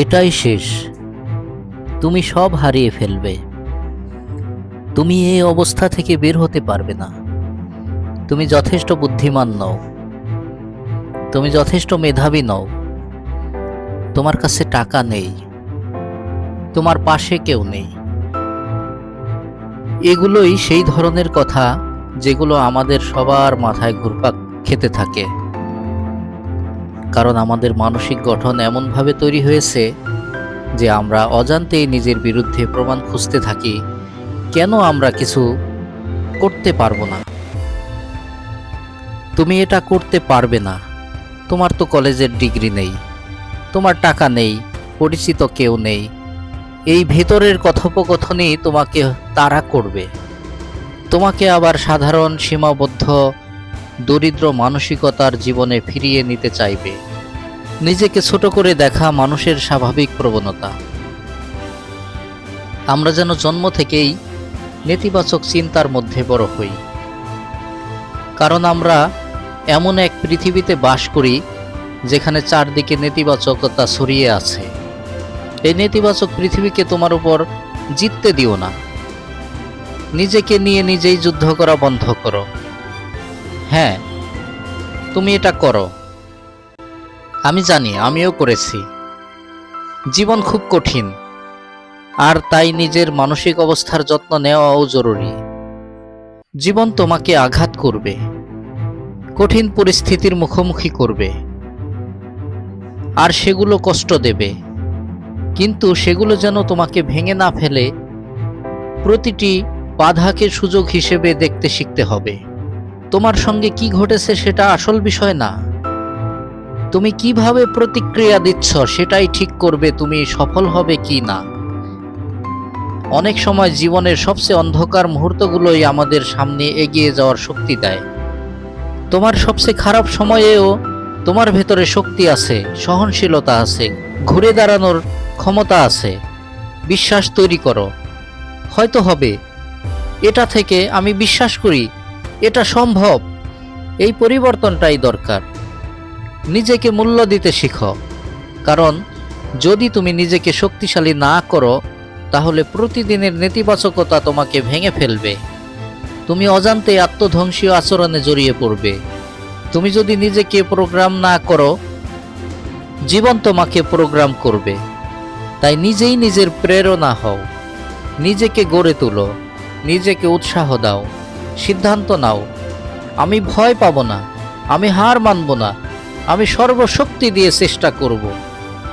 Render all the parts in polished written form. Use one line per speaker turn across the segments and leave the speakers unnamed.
এটাই শেষ। তুমি সব হারিয়ে ফেলবে। তুমি এই অবস্থা থেকে বের হতে পারবে না। তুমি যথেষ্ট বুদ্ধিমান নও, তুমি যথেষ্ট মেধাবী নও, তোমার কাছে টাকা নেই, তোমার পাশে কেউ নেই। এগুলোই সেই ধরনের কথা যেগুলো আমাদের সবার মাথায় ঘুরপাক খেতে থাকে। কারণ আমাদের মানসিক গঠন এমনভাবে তৈরি হয়েছে যে আমরা অজান্তেই নিজের বিরুদ্ধে প্রমাণ খুঁজতে থাকি কেন আমরা কিছু করতে পারবো না। তুমি এটা করতে পারবে না, তোমার তো কলেজের ডিগ্রি নেই, তোমার টাকা নেই, পরিচিত কেউ নেই। এই ভেতরের কথোপকথনই তোমাকে তাড়া করবে, তোমাকে আবার সাধারণ সীমাবদ্ধ দরিদ্র মানসিকতার জীবনে ফিরিয়ে নিতে চাইবে। নিজেকে ছোট করে দেখা মানুষের স্বাভাবিক প্রবণতা। আমরা যেন জন্ম থেকেই নেতিবাচক চিন্তার মধ্যে বড় হই, কারণ আমরা এমন এক পৃথিবীতে বাস করি যেখানে চারদিকে নেতিবাচকতা ছড়িয়ে আছে। এই নেতিবাচক পৃথিবীকে তোমার উপর জিততে দিও না। নিজেকে নিয়ে নিজেই যুদ্ধ করা বন্ধ করো। হ্যাঁ, তুমি এটা করো। আমি জানি, আমিও করেছি। জীবন খুব কঠিন, আর তাই নিজের মানসিক অবস্থার যত্ন নেওয়াও জরুরি। জীবন তোমাকে আঘাত করবে, কঠিন পরিস্থিতির মুখোমুখি করবে, আর সেগুলো কষ্ট দেবে, কিন্তু সেগুলো যেন তোমাকে ভেঙে না ফেলে প্রতিটি বাধাকে সুযোগ হিসেবে দেখতে শিখতে হবে। তোমার সঙ্গে কি ঘটেছে সেটা আসল বিষয় না, তুমি কিভাবে প্রতিক্রিয়া দিচ্ছ সেটাই ঠিক করবে তুমি সফল হবে কি না। অনেক সময় জীবনের সবচেয়ে অন্ধকার মুহূর্তগুলোই আমাদের সামনে এগিয়ে যাওয়ার শক্তি দেয়। তোমার সবচেয়ে খারাপ সময়েও তোমার ভেতরে শক্তি আছে, সহনশীলতা আছে, ঘুরে দাঁড়ানোর ক্ষমতা আছে। বিশ্বাস তৈরি করো, হয়তো হবে। এটা থেকে আমি বিশ্বাস করি এটা সম্ভব। এই পরিবর্তনটাই দরকার। নিজেকে মূল্য দিতে শিখো, কারণ যদি তুমি নিজেকে শক্তিশালী না করো তাহলে প্রতিদিনের নেতিবাচকতা তোমাকে ভেঙে ফেলবে। তুমি অজান্তে আত্মধ্বংসী আচরণে জড়িয়ে পড়বে। তুমি যদি নিজেকে প্রোগ্রাম না করো, জীবন তোমাকে প্রোগ্রাম করবে। তাই নিজেই নিজের প্রেরণা হও, নিজেকে গড়ে তোলো, নিজেকে উৎসাহ দাও, সিদ্ধান্ত নাও। আমি ভয় পাবো না, আমি হার মানব না, আমি সর্বশক্তি দিয়ে চেষ্টা করব।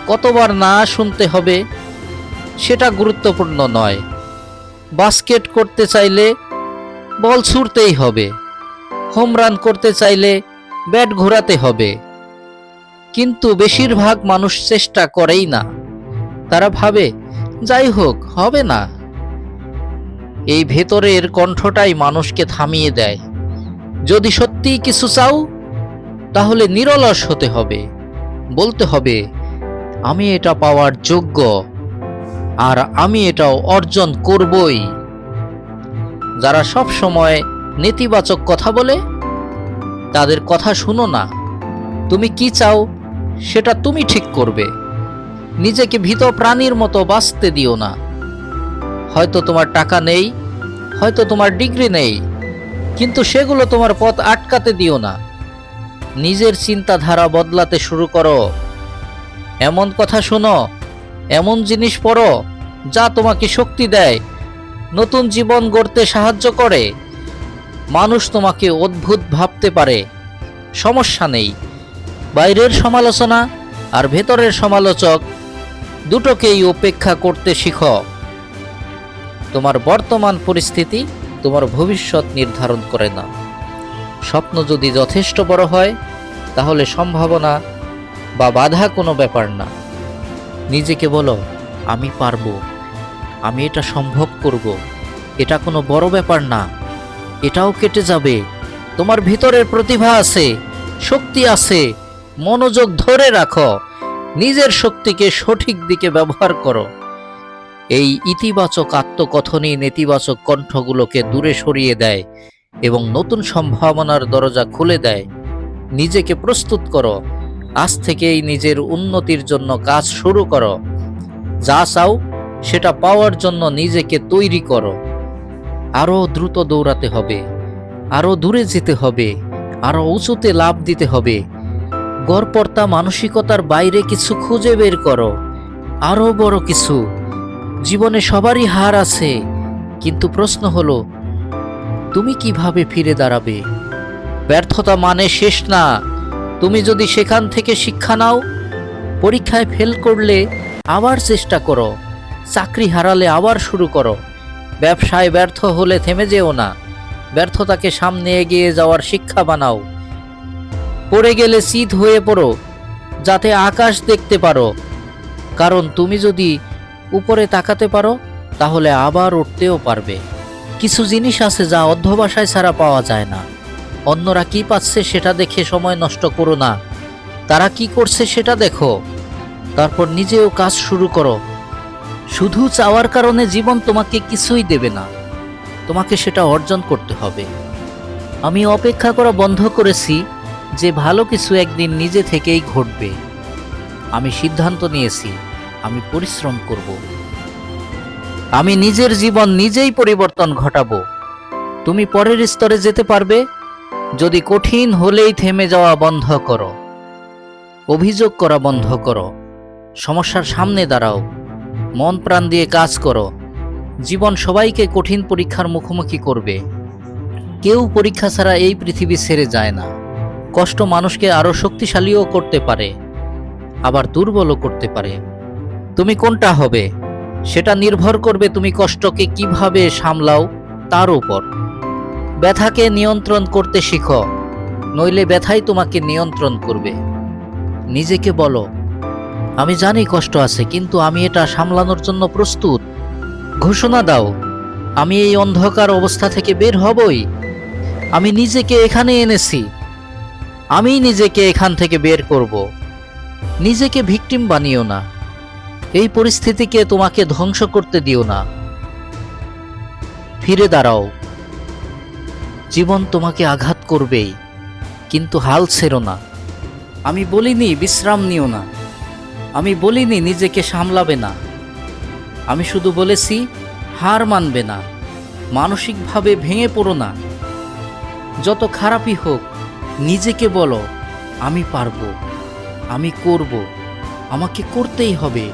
কতবার না শুনতে হবে সেটা গুরুত্বপূর্ণ নয়। বাস্কেট করতে চাইলে বল ছুঁড়তেই হবে, হোম রান করতে চাইলে ব্যাট ঘোরাতে হবে। কিন্তু বেশিরভাগ মানুষ চেষ্টা করেই না। তারা ভাবে যাই হোক, হবে না। এই ভেতরের কণ্ঠটাই মানুষকে থামিয়ে দেয়। যদি সত্যিই কিছু চাও তাহলে নিরলস হতে হবে, বলতে হবে আমি এটা পাওয়ার যোগ্য, আর আমি এটাও অর্জন করবই। যারা সব সময় নেতিবাচক কথা বলে তাদের কথা শুনো না। তুমি কি চাও সেটা তুমি ঠিক করবে। নিজেকে ভীত প্রাণীর মতো বাঁচতে দিও না। হয়তো তোমার টাকা নেই, হয়তো তোমার ডিগ্রি নেই, কিন্তু সেগুলো তোমার পথ আটকাতে দিও না। নিজের চিন্তাধারা বদলাতে শুরু করো। এমন কথা শোনো, এমন জিনিস পড়ো যা তোমাকে শক্তি দেয়, নতুন জীবন গড়তে সাহায্য করে। মানুষ তোমাকে অদ্ভুত ভাবতে পারে, সমস্যা নেই। বাইরের সমালোচনা আর ভেতরের সমালোচক দুটোকেই উপেক্ষা করতে শিখো। তোমার বর্তমান পরিস্থিতি তোমার ভবিষ্যৎ নির্ধারণ করে না। স্বপ্ন যদি যথেষ্ট বড় হয় তাহলে সম্ভাবনা বা বাধা কোনো ব্যাপার না। নিজেকে বলো আমি পারবো, আমি এটা সম্ভব করব। এটা কোনো বড় ব্যাপার না, এটাও কেটে যাবে। তোমার ভিতরের প্রতিভা আছে, শক্তি আছে, মনোযোগ ধরে রাখো। নিজের শক্তিকে সঠিক দিকে ব্যবহার করো। এই ইতিবাচক আত্মকথনই নেতিবাচক কণ্ঠগুলোকে দূরে সরিয়ে দেয় এবং নতুন সম্ভাবনার দরজা খুলে দেয়। নিজেকে প্রস্তুত করো, আজ থেকেই নিজের উন্নতির জন্য কাজ শুরু করো। যা চাও সেটা পাওয়ার জন্য নিজেকে তৈরি করো। আরো দ্রুত দৌড়াতে হবে, আরো দূরে যেতে হবে, আরো উঁচুতে লাফ দিতে হবে। গড়পড়তা মানসিকতার বাইরে কিছু খুঁজে বের করো, আরো বড় কিছু। জীবনে সবারই হার আছে, কিন্তু প্রশ্ন হলো তুমি কিভাবে ফিরে দাঁড়াবে। ব্যর্থতা মানে শেষ না। তুমি যদি সেখান থেকে শিক্ষা নাও, পরীক্ষায় ফেল করলে আবার চেষ্টা করো, চাকরি হারালে আবার শুরু করো। ব্যবসায় ব্যর্থ হলে থেমে যেও না, ব্যর্থতাকে সামনে এগিয়ে যাওয়ার শিক্ষা বানাও। পড়ে গেলে চিত হয়ে পড়ো, যাতে আকাশ দেখতে পারো। কারণ তুমি যদি উপরে তাকাতে পারো, তাহলে আবার উঠতেও পারবে। কিছু জিনিস আছে যা অধ্যবসায় ছাড়া পাওয়া যায় না। অন্যরা কি পাচ্ছে সেটা দেখে সময় নষ্ট করো না, তারা কি করছে সেটা দেখো, তারপর নিজেও কাজ শুরু করো। শুধু চাওয়ার কারণে জীবন তোমাকে কিছুই দেবে না, তোমাকে সেটা অর্জন করতে হবে। আমি অপেক্ষা করা বন্ধ করেছি যে ভালো কিছু একদিন নিজে থেকেই ঘটবে। আমি সিদ্ধান্ত নিয়েছি, আমি পরিশ্রম করব। আমি নিজের জীবন নিজেই পরিবর্তন ঘটাবো। তুমি পরের স্তরে যেতে পারবে যদি কঠিন হলেই থেমে যাওয়া বন্ধ করো, অভিযোগ করা বন্ধ করো, সমস্যার সামনে দাঁড়াও, মন প্রাণ দিয়ে কাজ করো। জীবন সবাইকে কঠিন পরীক্ষার মুখোমুখি করবে। কেউ পরীক্ষা ছাড়া এই পৃথিবী ছেড়ে যায় না। কষ্ট মানুষকে আরো শক্তিশালীও করতে পারে, আবার দুর্বলও করতে পারে। তুমি কোনটা হবে সেটা নির্ভর করবে তুমি কষ্টকে কিভাবে সামলাও তার উপর। ব্যথাকে নিয়ন্ত্রণ করতে শিখো, নইলে ব্যথাই তোমাকে নিয়ন্ত্রণ করবে। নিজেকে বলো, আমি জানি কষ্ট আছে, কিন্তু আমি এটা সামলানোর জন্য প্রস্তুত। ঘোষণা দাও, আমি এই অন্ধকার অবস্থা থেকে বের হবই। আমি নিজেকে এখানে এনেছি, আমি নিজেকে এখান থেকে বের করব। নিজেকে ভিকটিম বানিও না, এই পরিস্থিতিকে তোমাকে ধ্বংস করতে দিও না। ফিরে দাঁড়াও। জীবন তোমাকে আঘাত করবেই, কিন্তু হাল ছেড়ো না। আমি বলিনি বিশ্রাম নিও না, আমি বলিনি নিজেকে সামলাবে না। আমি শুধু বলেছি হার মানবে না, মানসিকভাবে ভেঙে পড়ো না। যত খারাপই হোক, নিজেকে বলো আমি পারবো, আমি করব, আমাকে করতেই হবে।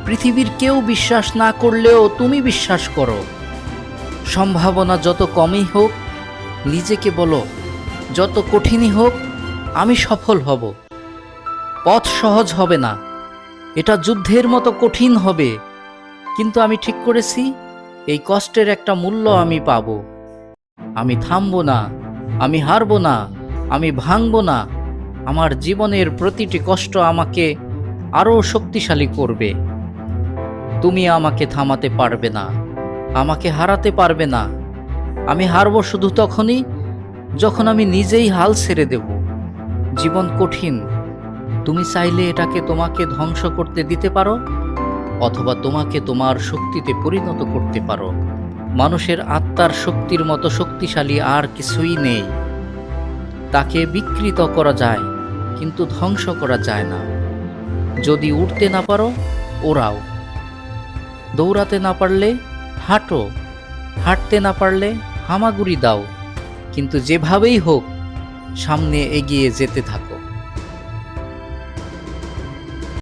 পৃথিবীর কেউ বিশ্বাস না করলেও তুমি বিশ্বাস করো। সম্ভাবনা যত কমই হোক, নিজেকে বলো যত কঠিনই হোক আমি সফল হব। পথ সহজ হবে না, এটা যুদ্ধের মতো কঠিন হবে, কিন্তু আমি ঠিক করেছি এই কষ্টের একটা মূল্য আমি পাব। আমি থামবো না, আমি হারবো না, আমি ভাঙবো না। আমার জীবনের প্রতিটি কষ্ট আমাকে আরো শক্তিশালী করবে। তুমি আমাকে থামাতে পারবে না, আমাকে হারাতে পারবে না। আমি হারবো শুধু তখনই যখন আমি নিজেই হাল ছেড়ে দেব। জীবন কঠিন, তুমি চাইলে এটাকে তোমাকে ধ্বংস করতে দিতে পারো, অথবা তোমাকে তোমার শক্তিতে পরিণত করতে পারো। মানুষের আত্মার শক্তির মতো শক্তিশালী আর কিছুই নেই। তাকে বিকৃত করা যায়, কিন্তু ধ্বংস করা যায় না। যদি উঠতে না পারো, ওড়াও। দৌড়াতে না পারলে হাঁটো, হাঁটতে না পারলে হামাগুড়ি দাও, কিন্তু যেভাবেই হোক সামনে এগিয়ে যেতে থাকো।